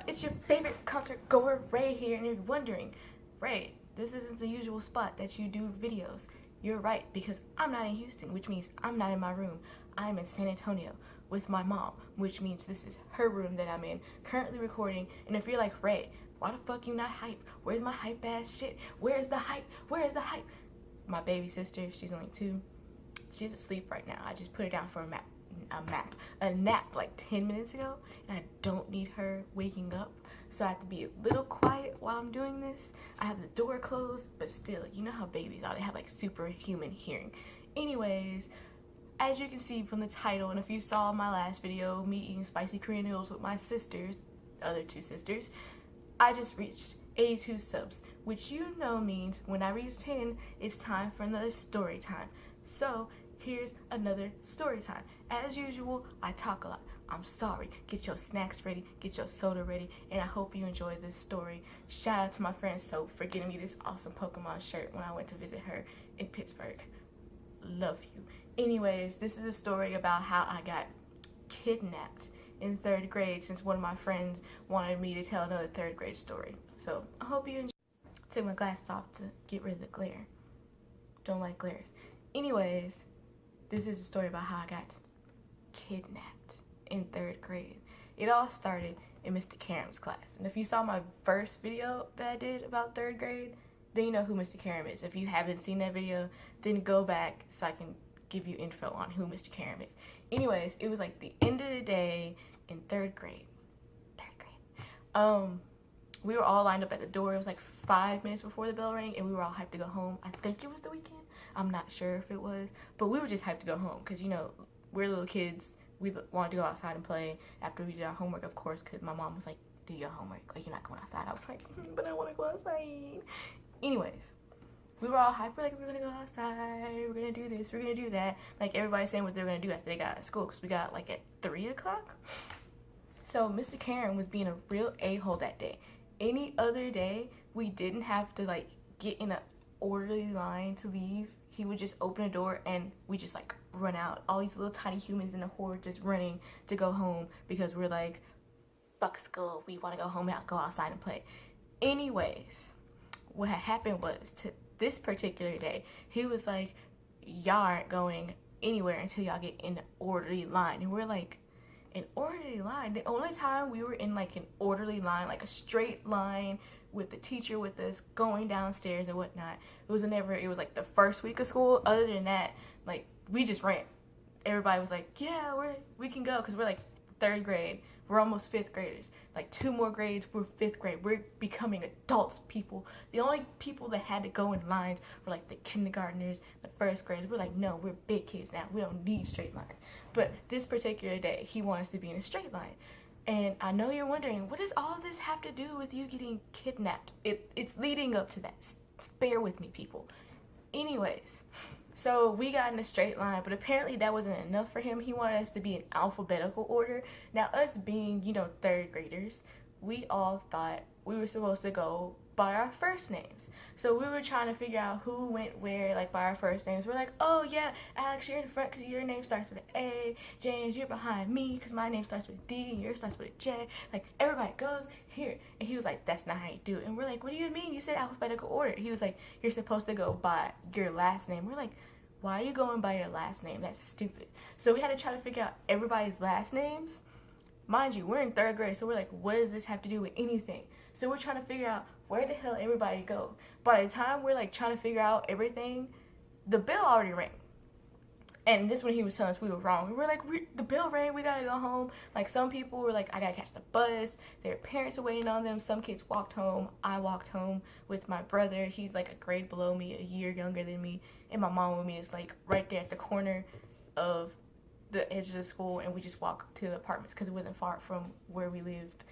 It's your favorite concert goer, Ray here, and you're wondering, Ray, this isn't the usual spot that you do videos. You're right, because I'm not in Houston, which means I'm not in my room. I'm in San Antonio with my mom, which means this is her room that I'm in, currently recording. And if you're like, Ray, why the fuck you not hype? Where's my hype ass shit? Where's the hype? Where's the hype? My baby sister, she's only 2. She's asleep right now. I just put her down for a nap like 10 minutes ago, and I don't need her waking up, so I have to be a little quiet while I'm doing this. I have the door closed, but still, you know how babies are, they have like superhuman hearing. Anyways, as you can see from the title, and if you saw my last video, me eating spicy Korean noodles with my sisters, other 2 sisters, I just reached 82 subs, which you know means when I reach 10, it's time for another story time. So here's another story time. As usual, I talk a lot. I'm sorry. Get your snacks ready, get your soda ready, and I hope you enjoy this story. Shout out to my friend Soap for getting me this awesome Pokemon shirt when I went to visit her in Pittsburgh. Love you. Anyways, this is a story about how I got kidnapped in 3rd grade, since one of my friends wanted me to tell another 3rd grade story. So I hope you enjoy. Took my glasses off to get rid of the glare. Don't like glares. Anyways, this is a story about how I got kidnapped in 3rd grade. It all started in Mr. Karam's class. And if you saw my first video that I did about 3rd grade, then you know who Mr. Karam is. If you haven't seen that video, then go back so I can give you info on who Mr. Karam is. Anyways, it was like the end of the day in 3rd grade. We were all lined up at the door. It was like 5 minutes before the bell rang, and we were all hyped to go home. I think it was the weekend. I'm not sure if it was, but we were just hyped to go home because, you know, we're little kids. We wanted to go outside and play after we did our homework, of course, because my mom was like, do your homework, like, you're not going outside. I was like, but I want to go outside. Anyways, we were all hyped. We're like, we're gonna go outside, we're gonna do this, we're gonna do that. Like, everybody's saying what they're gonna do after they got out of school, because we got like at 3 o'clock. So Mr. Karam was being a real a-hole that day. Any other day, we didn't have to like get in an orderly line to leave. He would just open a door and we just like run out. All these little tiny humans in a horde just running to go home because we're like, fuck school, we want to go home and go outside and play. Anyways, what had happened was, to this particular day, he was like, y'all aren't going anywhere until y'all get in an orderly line. And we're like, an orderly line? The only time we were in like an orderly line, like a straight line with the teacher with us going downstairs and whatnot, it was like the first week of school. Other than that, like, we just ran. Everybody was like, yeah, we can go, because we're like 3rd grade. We're almost 5th graders. Like 2 more grades, we're 5th grade. We're becoming adults, people. The only people that had to go in lines were like the kindergartners, the 1st graders. We're like, no, we're big kids now. We don't need straight lines. But this particular day, he wants to be in a straight line. And I know you're wondering, what does all of this have to do with you getting kidnapped? It's leading up to that. Bear with me, people. Anyways, so we got in a straight line, but apparently that wasn't enough for him. He wanted us to be in alphabetical order. Now, us being, you know, 3rd graders, we all thought we were supposed to go by our first names. So we were trying to figure out who went where, like, by our first names. We're like, oh yeah, Alex, you're in front because your name starts with an A. James, you're behind me because my name starts with a D and yours starts with a J. Like, everybody goes here. And he was like, that's not how you do it. And we're like, what do you mean? You said alphabetical order. He was like, you're supposed to go by your last name. We're like, why are you going by your last name? That's stupid. So we had to try to figure out everybody's last names. Mind you, we're in 3rd grade, so we're like, what does this have to do with anything? So we're trying to figure out where the hell everybody go. By the time we're like trying to figure out everything, the bell already rang. And this when he was telling us we were wrong. We were like, the bell rang, we gotta go home. Like, some people were like, I gotta catch the bus. Their parents were waiting on them. Some kids walked home. I walked home with my brother. He's like a grade below me, a year younger than me. And my mom with me is like right there at the corner of the edge of the school. And we just walked to the apartments because it wasn't far from where we lived.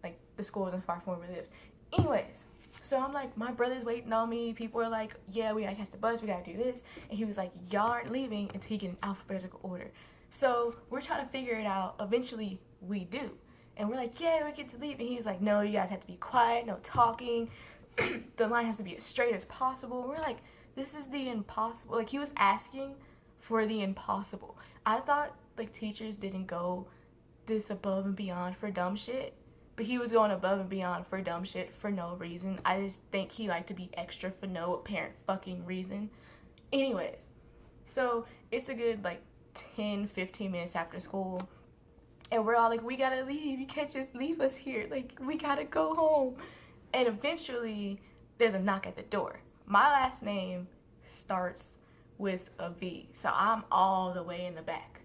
Like, the school wasn't far from where we lived. Anyways, so I'm like, my brother's waiting on me. People are like, yeah, we gotta catch the bus, we gotta do this. And he was like, y'all aren't leaving until you get in alphabetical order. So we're trying to figure it out. Eventually we do. And we're like, yeah, we get to leave. And he was like, no, you guys have to be quiet, no talking. The line has to be as straight as possible. We're like, this is the impossible. Like, he was asking for the impossible. I thought like teachers didn't go this above and beyond for dumb shit, but he was going above and beyond for dumb shit for no reason. I just think he liked to be extra for no apparent fucking reason. Anyways, so it's a good like 10-15 minutes after school, and we're all like, we gotta leave, you can't just leave us here, like we gotta go home. And eventually there's a knock at the door. My last name starts with a V, so I'm all the way in the back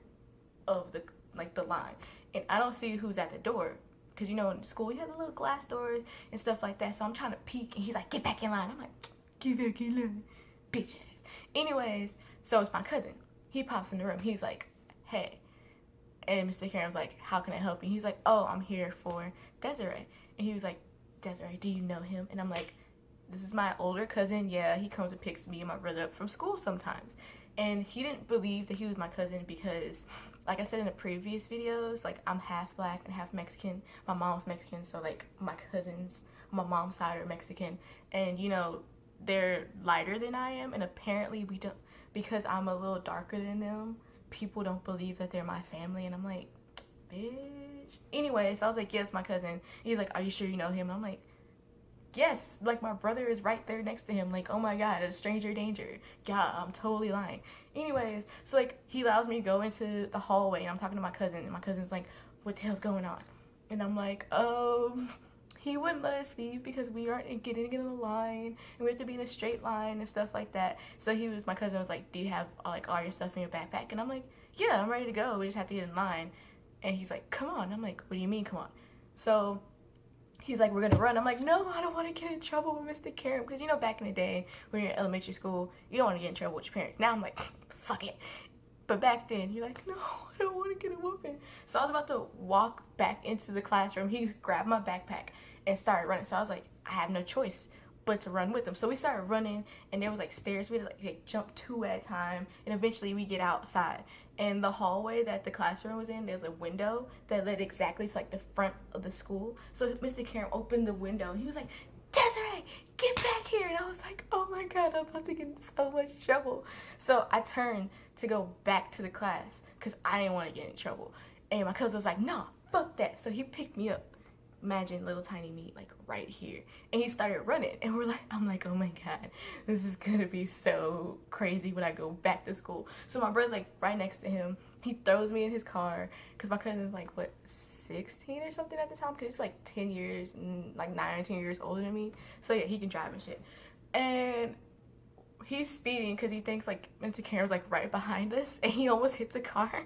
of the line, and I don't see who's at the door, because you know in school you have the little glass doors and stuff like that. So I'm trying to peek, and he's like, get back in line. I'm like, get back in line, bitch ass. Anyways, so it's my cousin. He pops in the room. He's like, hey. And Mr. Karen's like, how can I help you? He's like, oh, I'm here for Desiree. And he was like, Desiree, do you know him? And I'm like, this is my older cousin. Yeah, he comes and picks me and my brother up from school sometimes. And he didn't believe that he was my cousin because, like I said in the previous videos, like I'm half black and half Mexican. My mom's Mexican, so like my cousins on my mom's side are Mexican. And you know, they're lighter than I am, and apparently we don't, because I'm a little darker than them, people don't believe that they're my family. And I'm like, bitch. Anyway, so I was like, yes, my cousin. He's like, are you sure you know him? And I'm like, yes, like my brother is right there next to him. Like, oh my god, a stranger danger. Yeah, I'm totally lying. Anyways, so like he allows me to go into the hallway, and I'm talking to my cousin, and my cousin's like, what the hell's going on? And I'm like, he wouldn't let us leave because we aren't getting in a line, and we have to be in a straight line and stuff like that. So my cousin was like, do you have like all your stuff in your backpack? And I'm like, yeah, I'm ready to go, we just have to get in line. And he's like, come on. I'm like, what do you mean come on? So he's like, we're gonna run. I'm like, no, I don't want to get in trouble with Mr. Karen, because you know back in the day when you're in elementary school, you don't want to get in trouble with your parents. Now I'm like, fuck it. But back then, you're like, no, I don't want to get a whooping. So I was about to walk back into the classroom. He grabbed my backpack and started running. So I was like, I have no choice but to run with him. So we started running, and there was like stairs. We had to like jump 2 at a time, and eventually we get outside. And the hallway that the classroom was in, there's a window that led exactly to like the front of the school. So Mr. Karen opened the window, and he was like, Desiree, get back here. And I was like, oh my god, I'm about to get in so much trouble. So I turned to go back to the class because I didn't want to get in trouble. And my cousin was like, nah, fuck that. So he picked me up. Imagine little tiny me like right here, and he started running, and I'm like, oh my god, this is gonna be so crazy when I go back to school. So my brother's like right next to him. He throws me in his car because my cousin's like what, 16 or something at the time, because he's like 10 years, like 9 or 10 years older than me. So yeah, he can drive and shit. And he's speeding because he thinks like Mr. Karen's like right behind us, and he almost hits a car.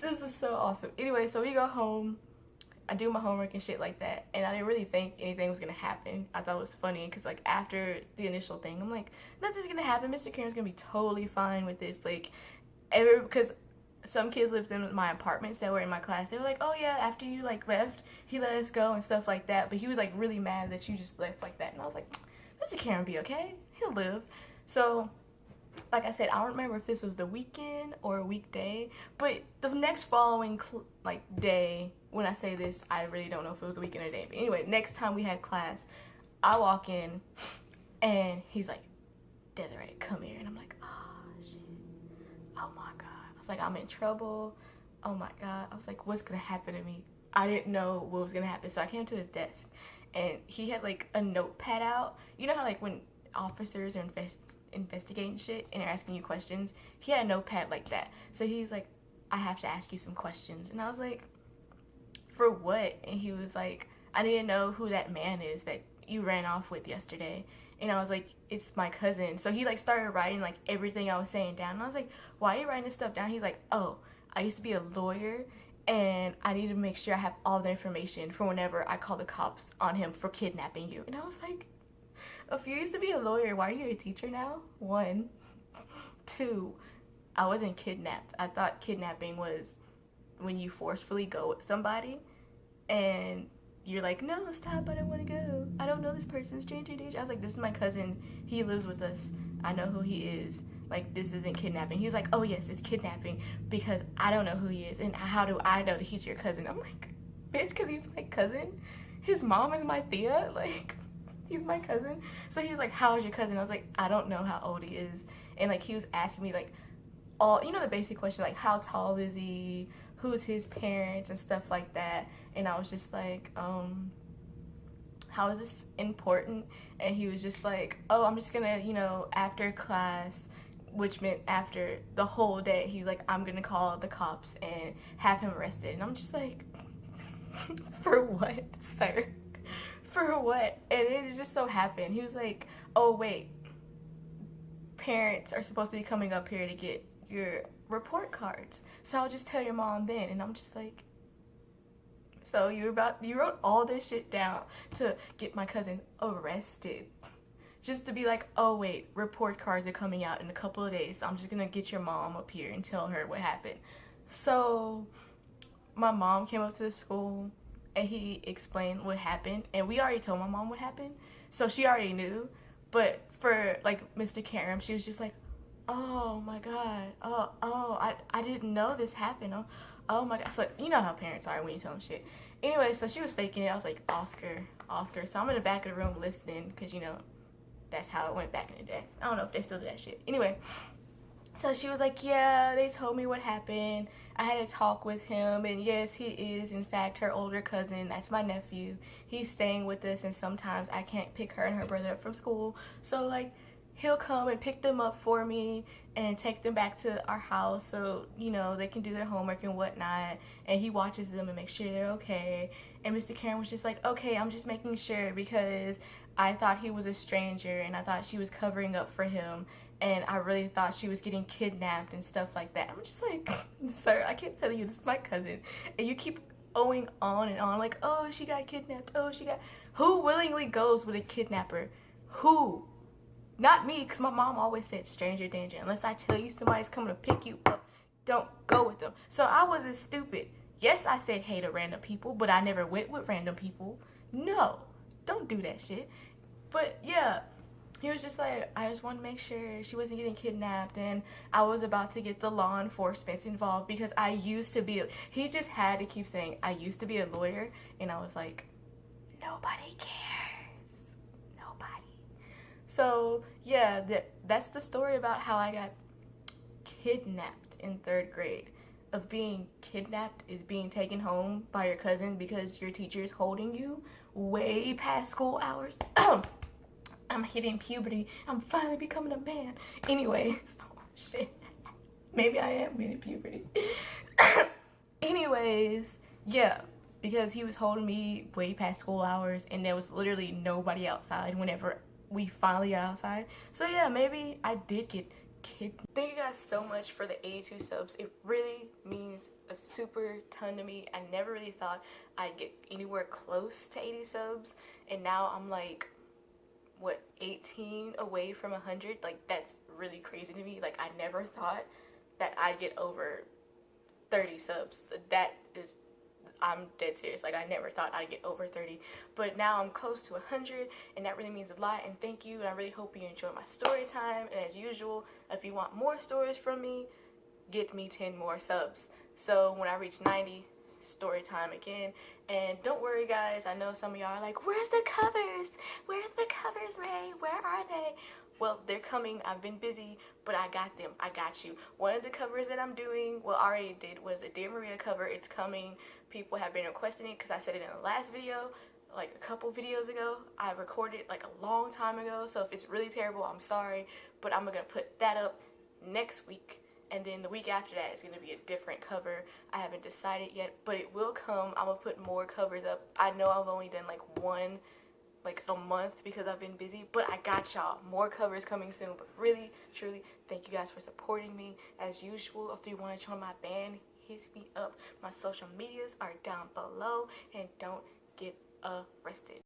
This is so awesome. Anyway, so we go home. I do my homework and shit like that, and I didn't really think anything was gonna happen. I thought it was funny because like after the initial thing, I'm like, nothing's gonna happen. Mr. Karen's gonna be totally fine with this. Like, because some kids lived in my apartments that were in my class. They were like, oh yeah, after you like left, he let us go and stuff like that. But he was like really mad that you just left like that, and I was like, Mr. Karen be okay. He'll live. So like I said, I don't remember if this was the weekend or a weekday, but the next following like day, when I say this, I really don't know if it was the weekend or day. But anyway, next time we had class, I walk in, and he's like, Desiree, come here. And I'm like, oh shit, oh my god. I was like, I'm in trouble. Oh my god. I was like, what's gonna happen to me? I didn't know what was gonna happen. So I came to his desk, and he had like a notepad out. You know how like when officers are investigating shit and they're asking you questions, he had a notepad like that. So he's like, I have to ask you some questions. And I was like, for what? And he was like, I need to know who that man is that you ran off with yesterday. And I was like, it's my cousin. So he like started writing like everything I was saying down, and I was like, why are you writing this stuff down? He's like, oh, I used to be a lawyer, and I need to make sure I have all the information for whenever I call the cops on him for kidnapping you. And I was like, if you used to be a lawyer, why are you a teacher now? 1. 2, I wasn't kidnapped. I thought kidnapping was when you forcefully go with somebody and you're like, no, stop, I don't want to go. I don't know this person, stranger danger. I was like, this is my cousin. He lives with us. I know who he is. Like, this isn't kidnapping. He was like, oh yes, it's kidnapping because I don't know who he is. And how do I know that he's your cousin? I'm like, bitch, because he's my cousin? His mom is my Thea? Like, he's my cousin. So he was like, how is your cousin? I was like, I don't know how old he is. And like he was asking me like all, you know, the basic question, like how tall is he, who's his parents and stuff like that. And I was just like, how is this important? And he was just like, oh, I'm just gonna, you know, after class, which meant after the whole day, he was like, I'm gonna call the cops and have him arrested. And I'm just like, for what, sir? For what? And it just so happened, he was like, oh wait, parents are supposed to be coming up here to get your report cards, so I'll just tell your mom then. And I'm just like, so you wrote all this shit down to get my cousin arrested, just to be like, oh wait, report cards are coming out in a couple of days, so I'm just gonna get your mom up here and tell her what happened. So my mom came up to the school and he explained what happened, and we already told my mom what happened, so she already knew. But for like Mr. Karam, she was just like, oh my god, I didn't know this happened. Oh my god. So you know how parents are when you tell them shit. Anyway, so she was faking it. I was like, Oscar. So I'm in the back of the room listening, because you know that's how it went back in the day. I don't know if they still do that shit. Anyway, so she was like, yeah, they told me what happened. I had a talk with him, and yes, he is in fact her older cousin. That's my nephew. He's staying with us, and sometimes I can't pick her and her brother up from school, so like he'll come and pick them up for me and take them back to our house, so you know they can do their homework and whatnot, and he watches them and makes sure they're okay. And Mr. Karen was just like, okay, I'm just making sure, because I thought he was a stranger and I thought she was covering up for him, and I really thought she was getting kidnapped and stuff like that. I'm just like, sir, I keep telling you this is my cousin, and you keep going on and on like, oh, she got kidnapped, oh, she got... Who willingly goes with a kidnapper? Who? Not me, because my mom always said stranger danger. Unless I tell you somebody's coming to pick you up, don't go with them. So I wasn't stupid. Yes, I said hey to random people, but I never went with random people. No, don't do that shit. But yeah, he was just like, I just want to make sure she wasn't getting kidnapped, and I was about to get the law enforcement involved, because I used to be, he just had to keep saying, I used to be a lawyer, and I was like, nobody cares. Nobody. So yeah, that's the story about how I got kidnapped in 3rd grade. Of being kidnapped is being taken home by your cousin because your teacher is holding you way past school hours. I'm hitting puberty. I'm finally becoming a man. Anyways, oh shit. Maybe I am hitting puberty. Anyways, yeah, because he was holding me way past school hours, and there was literally nobody outside whenever we finally got outside. So yeah, maybe I did get kidnapped. Thank you guys so much for the 82 subs. It really means a super ton to me. I never really thought I'd get anywhere close to 80 subs, and now I'm like, what, 18 away from 100? Like, that's really crazy to me. Like, I never thought that I'd get over 30 subs. That is, I'm dead serious. Like, I never thought I'd get over 30, but now I'm close to 100, and that really means a lot, and thank you. And I really hope you enjoy my story time, and as usual, if you want more stories from me, get me 10 more subs. So when I reach 90, story time again. And don't worry guys, I know some of y'all are like, where's the covers? Where's the covers, Ray? Where are they? Well, they're coming. I've been busy, but I got them. I got you. One of the covers that I'm doing, well, I already did, was a Dear Maria cover. It's coming. People have been requesting it because I said it in the last video, like a couple videos ago. I recorded like a long time ago, so if it's really terrible, I'm sorry, but I'm gonna put that up next week. And then the week after that is going to be a different cover. I haven't decided yet, but it will come. I'm going to put more covers up. I know I've only done like one, like a month because I've been busy, but I got y'all. More covers coming soon. But really, truly, thank you guys for supporting me. As usual, if you want to join my band, hit me up. My social medias are down below, and don't get arrested.